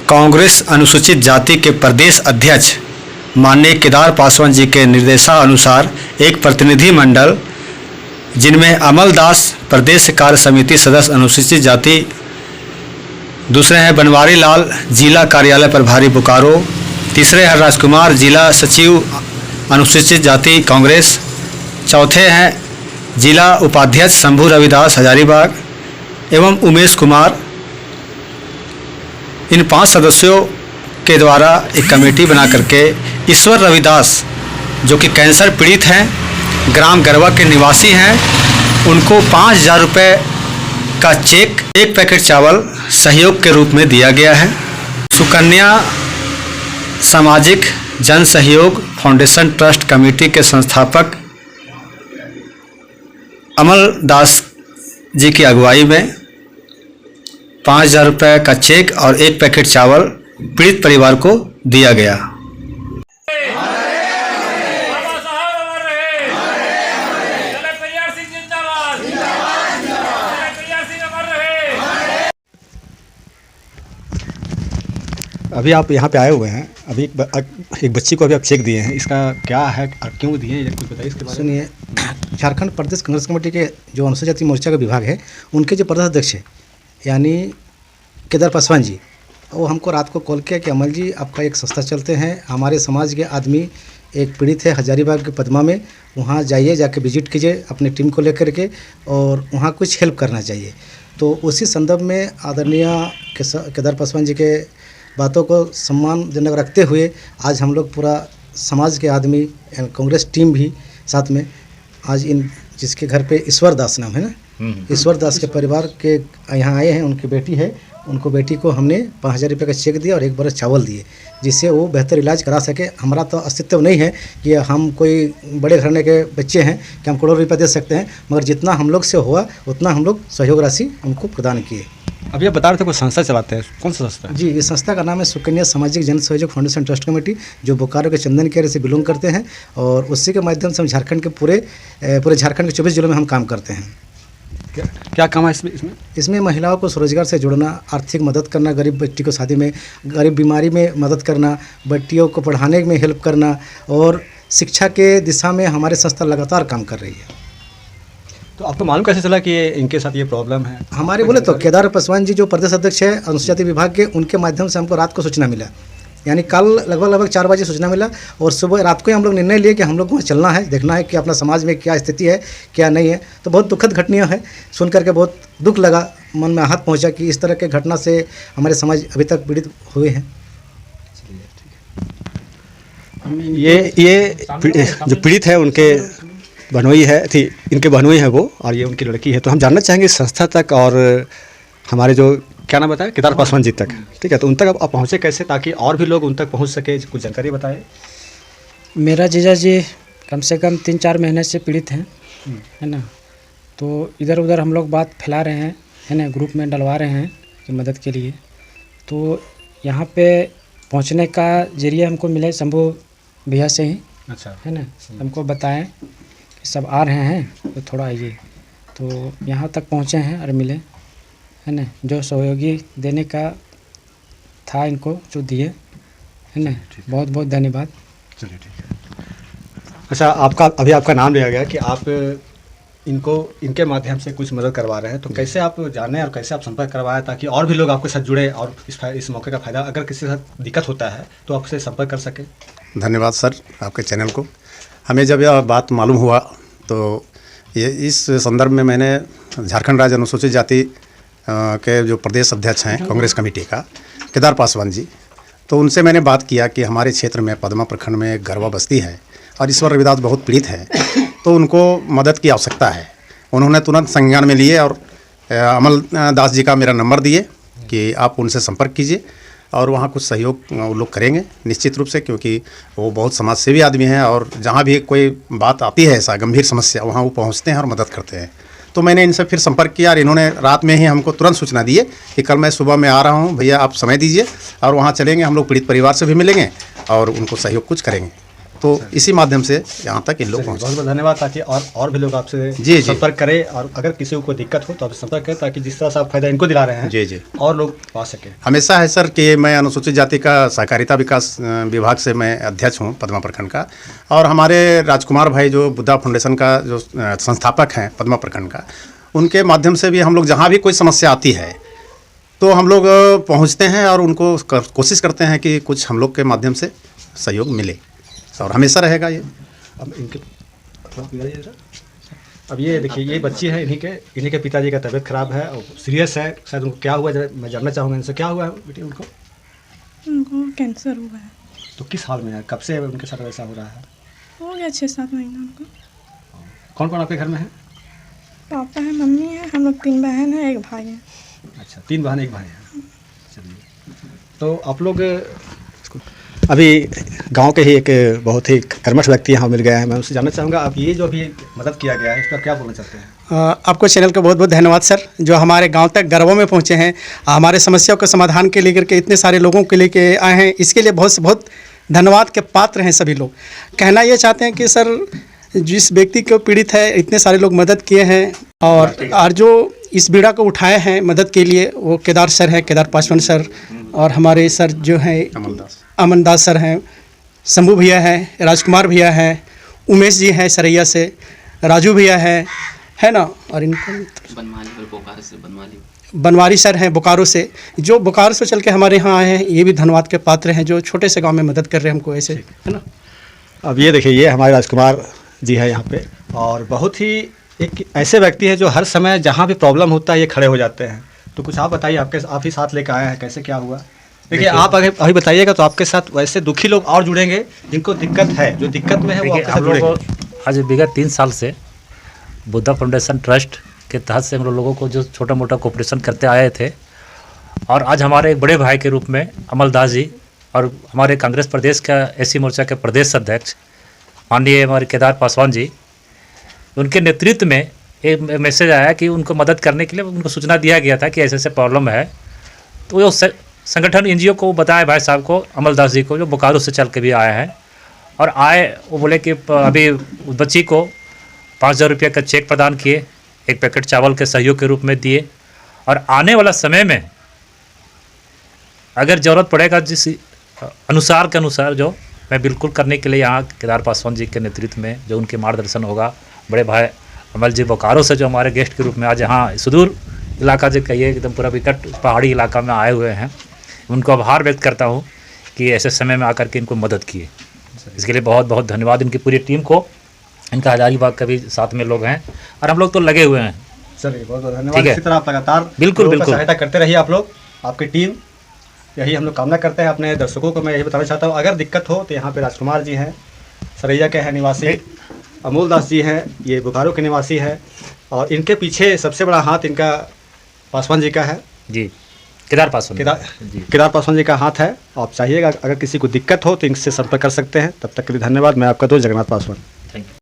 कांग्रेस अनुसूचित जाति के प्रदेश अध्यक्ष माननीय केदार पासवान जी के निर्देशानुसार एक प्रतिनिधि मंडल, जिनमें अमल दास प्रदेश कार्य समिति सदस्य अनुसूचित जाति, दूसरे हैं बनवारी लाल जिला कार्यालय प्रभारी बोकारो, तीसरे हैं राजकुमार जिला सचिव अनुसूचित जाति कांग्रेस, चौथे हैं जिला उपाध्यक्ष शंभू रविदास हजारीबाग एवं उमेश कुमार। इन 5 सदस्यों के द्वारा एक कमेटी बना करके ईश्वर रविदास, जो कि कैंसर पीड़ित हैं, ग्राम गरवा के निवासी हैं, उनको 5,000 रुपये का चेक, 1 पैकेट चावल सहयोग के रूप में दिया गया है। सुकन्या सामाजिक जन सहयोग फाउंडेशन ट्रस्ट कमेटी के संस्थापक अमल दास जी की अगुवाई में 5,000 रुपये का चेक और 1 पैकेट चावल पीड़ित परिवार को दिया गया। अभी आप यहाँ पे आए हुए हैं, अभी एक बच्ची को अभी आप चेक दिए हैं, इसका क्या है और क्यों दिए हैं, कुछ बताइए इसके बारे में। सुनिए, झारखंड प्रदेश कांग्रेस कमेटी के जो अनुसूचित जाति मोर्चा का विभाग है, उनके जो प्रदेश अध्यक्ष है यानी केदार पासवान जी, वो हमको रात को कॉल किया कि अमल जी आपका एक संस्था चलते हैं, हमारे समाज के आदमी एक पीड़ित है हजारीबाग के पदमा में, वहाँ जाइए, जाके विजिट कीजिए अपनी टीम को लेकर के और वहाँ कुछ हेल्प करना चाहिए। तो उसी संदर्भ में आदरणीय केदार पासवान जी के बातों को सम्मानजनक रखते हुए आज हम लोग पूरा समाज के आदमी कांग्रेस टीम भी साथ में आज इन जिसके घर पे ईश्वर दास नाम है ना, ईश्वर दास के परिवार के यहाँ आए हैं, उनकी बेटी है, उनको बेटी को हमने 5,000 रुपये का चेक दिया और 1 बरस चावल दिए, जिससे वो बेहतर इलाज करा सके। हमारा तो अस्तित्व नहीं है कि हम कोई बड़े घराने के बच्चे हैं कि हम करोड़ों रुपये दे सकते हैं, मगर जितना हम लोग से हुआ उतना हम लोग सहयोग राशि उनको प्रदान किए। अभी आप बता रहे थे कोई संस्था चलाते हैं, कौन सा संस्था है? जी, इस संस्था का नाम है सुकन्या सामाजिक जन सहयोग फाउंडेशन ट्रस्ट कमेटी, जो बोकारो के चंदन केयर से बिलोंग करते हैं और उसी के माध्यम से हम झारखंड के पूरे झारखंड के 24 जिलों में हम काम करते हैं। क्या काम है इसमें? महिलाओं को स्वरोजगार से जोड़ना, आर्थिक मदद करना, गरीब बच्ची को शादी में, गरीब बीमारी में मदद करना, बेटियों को पढ़ाने में हेल्प करना और शिक्षा के दिशा में हमारी संस्था लगातार काम कर रही है। तो आपको मालूम कैसे चला कि इनके साथ ये प्रॉब्लम है? हमारे बोले तो केदार पासवान जी जो प्रदेश अध्यक्ष है अनुसूचित जाति विभाग के, उनके माध्यम से हमको रात को सूचना मिला, यानी कल लगभग 4 बजे सूचना मिला और सुबह रात को ही हम लोग निर्णय लिए कि हम लोग वहाँ चलना है, देखना है कि अपना समाज में क्या स्थिति है क्या नहीं है। तो बहुत दुखद घटना है, सुन करके बहुत दुख लगा, मन में आहत पहुँचा कि इस तरह के घटना से हमारे समाज अभी तक पीड़ित हुए हैं। ये जो पीड़ित है उनके बहनोई है थी, इनके बहनोई है वो, और ये उनकी लड़की है। तो हम जानना चाहेंगे संस्था तक और हमारे जो क्या नाम बताया केदार पासवान जी तक, ठीक है, तो उन तक आप पहुँचे कैसे ताकि और भी लोग उन तक पहुँच सके, कुछ जानकारी बताएं। मेरा जीजा जी कम से कम 3-4 महीने से पीड़ित हैं, है ना, तो इधर उधर हम लोग बात फैला रहे हैं, है ना, ग्रुप में डलवा रहे हैं कि मदद के लिए। तो यहाँ पे पहुँचने का जरिए हमको मिले शंभू भैया से ही, अच्छा, है ना, हमको बताएं कि सब आ रहे हैं तो थोड़ा आइए, तो यहाँ तक पहुँचे हैं और मिले, है ना, जो सहयोगी देने का था इनको जो दिए, है ना, बहुत बहुत धन्यवाद। चलिए ठीक है। अच्छा, आपका नाम लिया गया कि आप इनके माध्यम से कुछ मदद करवा रहे हैं, तो कैसे आप जाने और कैसे आप संपर्क करवाएं ताकि और भी लोग आपके साथ जुड़े और इस मौके का फ़ायदा, अगर किसी के साथ दिक्कत होता है तो आपसे संपर्क कर सकें। धन्यवाद सर आपके चैनल को। हमें जब यह बात मालूम हुआ तो ये इस संदर्भ में मैंने झारखंड राज्य अनुसूचित जाति के जो प्रदेश अध्यक्ष हैं कांग्रेस कमेटी का केदार पासवान जी, तो उनसे मैंने बात किया कि हमारे क्षेत्र में पदमा प्रखंड में गरवा बस्ती है और ईश्वर रविदास बहुत पीड़ित है, तो उनको मदद की आवश्यकता है। उन्होंने तुरंत संज्ञान में लिए और अमल दास जी का मेरा नंबर दिए कि आप उनसे संपर्क कीजिए और वहाँ कुछ सहयोग वो लोग करेंगे निश्चित रूप से, क्योंकि वो बहुत समाज सेवी आदमी हैं और जहाँ भी कोई बात आती है ऐसा गंभीर समस्या, वहाँ वो पहुँचते हैं और मदद करते हैं। तो मैंने इनसे फिर संपर्क किया और इन्होंने रात में ही हमको तुरंत सूचना दी कि कल मैं सुबह में आ रहा हूँ, भैया आप समय दीजिए और वहाँ चलेंगे, हम लोग पीड़ित परिवार से भी मिलेंगे और उनको सहयोग कुछ करेंगे। तो इसी माध्यम से यहाँ तक इन लोग बहुत पहुँचे। बहुत धन्यवाद, ताकि और भी लोग आपसे जी। संपर्क करें, और अगर किसी को कोई दिक्कत हो तो आप संपर्क करें, ताकि जिस तरह से आप फायदा इनको दिला रहे हैं जी। और लोग पा सकें। हमेशा है सर कि मैं अनुसूचित जाति का सहकारिता विकास विभाग से मैं अध्यक्ष हूँ पदमा प्रखंड का, और हमारे राजकुमार भाई जो बुद्धा फाउंडेशन का जो संस्थापक हैं पदमा प्रखंड का, उनके माध्यम से भी हम लोग जहाँ भी कोई समस्या आती है तो हम लोग पहुँचते हैं और उनको कोशिश करते हैं कि कुछ हम लोग के माध्यम से सहयोग मिले, और हमेशा रहेगा ये। अब इनके अब ये देखिए, ये बच्ची है, इन्हीं के पिताजी का तबीयत खराब है और सीरियस है, शायद उनको क्या हुआ है मैं जानना चाहूँगा इनसे। क्या हुआ है बेटी उनको? कैंसर हुआ है। तो किस हाल में है, कब से उनके साथ ऐसा हो रहा है? हो गया 6-7 महीना उनको। कौन कौन आपके घर में है? पापा है, मम्मी है, हम लोग 3 बहन हैं, 1 भाई है। अच्छा, 3 बहन 1 भाई है। चलिए, तो आप लोग अभी गांव के ही एक बहुत ही कर्मठ व्यक्ति यहाँ मिल गया है, मैं उससे जानना चाहूँगा आप ये जो अभी मदद किया गया है इस पर क्या बोलना चाहते हैं? आपको चैनल का बहुत बहुत धन्यवाद सर, जो हमारे गांव तक गरबों में पहुंचे हैं, हमारे समस्याओं के समाधान के लेकर के इतने सारे लोगों के लेके आए हैं, इसके लिए बहुत से बहुत धन्यवाद के पात्र हैं सभी लोग। कहना ये चाहते हैं कि सर जिस व्यक्ति को पीड़ित है, इतने सारे लोग मदद किए हैं, और जो इस बीड़ा को उठाए हैं मदद के लिए, वो केदार सर हैं, केदार पासवान सर, और हमारे सर जो हैं अमन दास सर हैं, शंभू भैया हैं, राजकुमार भैया हैं, उमेश जी हैं सरैया से, राजू भैया है ना, और इनको बनवारी सर हैं बोकारो से, जो बोकारो से चल के हमारे यहाँ आए हैं, ये भी धन्यवाद के पात्र हैं, जो छोटे से गांव में मदद कर रहे हैं हमको ऐसे, है ना। अब ये देखिए, ये हमारे राजकुमार जी है यहाँ पे, और बहुत ही एक ऐसे व्यक्ति है जो हर समय जहाँ भी प्रॉब्लम होता है ये खड़े हो जाते हैं। तो कुछ आप बताइए, आप ही साथ लेकर आए हैं, कैसे क्या हुआ? देखिए, आप अगर अभी बताइएगा तो आपके साथ वैसे दुखी लोग और जुड़ेंगे जिनको दिक्कत है, जो दिक्कत में है वो आपके साथ हम लोग जुड़ेंगे। आज विगत 3 साल से बुद्धा फाउंडेशन ट्रस्ट के तहत से हम लोगों को जो छोटा मोटा कोऑपरेशन करते आए थे, और आज हमारे एक बड़े भाई के रूप में अमल दास जी और हमारे कांग्रेस प्रदेश का एसी मोर्चा के प्रदेश अध्यक्ष माननीय हमारे केदार पासवान जी, उनके नेतृत्व में एक मैसेज आया कि उनको मदद करने के लिए उनको सूचना दिया गया था कि ऐसे ऐसे प्रॉब्लम है। तो वो संगठन एनजीओ को बताया भाई साहब को, अमलदास जी को, जो बोकारो से चल के भी आए हैं, और आए वो बोले कि अभी बच्ची को 5,000 रुपये का चेक प्रदान किए, 1 पैकेट चावल के सहयोग के रूप में दिए, और आने वाला समय में अगर ज़रूरत पड़ेगा जिस अनुसार के अनुसार जो मैं बिल्कुल करने के लिए यहाँ केदार पासवान जी के नेतृत्व में जो उनके मार्गदर्शन होगा, बड़े भाई अमल जी बोकारो से जो हमारे गेस्ट के रूप में आज यहाँ सुदूर इलाका जो कहिए एकदम पूरा विकट पहाड़ी इलाका में आए हुए हैं, उनको आभार व्यक्त करता हूँ कि ऐसे समय में आकर के इनको मदद किए। इसके लिए बहुत बहुत धन्यवाद इनकी पूरी टीम को, इनका हजारीबाग का भी साथ में लोग हैं, और हम लोग तो लगे हुए हैं। चलिए, बहुत बहुत धन्यवाद। इसी तरह आप लगातार बिल्कुल लोगों का सहायता करते रहिए, आप लोग, आपकी टीम, यही हम लोग कामना करते हैं। अपने दर्शकों को मैं यही बताना चाहता हूँ, अगर दिक्कत हो तो यहाँ पे राजकुमार जी हैं, सरैया के हैं निवासी, अमोल दास जी हैं, ये बोकारो के निवासी है, और इनके पीछे सबसे बड़ा हाथ इनका पासवान जी का है जी, केदार पासवान केदार पासवान जी का हाथ है। आप चाहिएगा, अगर किसी को दिक्कत हो तो इनसे संपर्क कर सकते हैं। तब तक के लिए धन्यवाद। मैं आपका दोस्त जगन्नाथ पासवान। Thank you.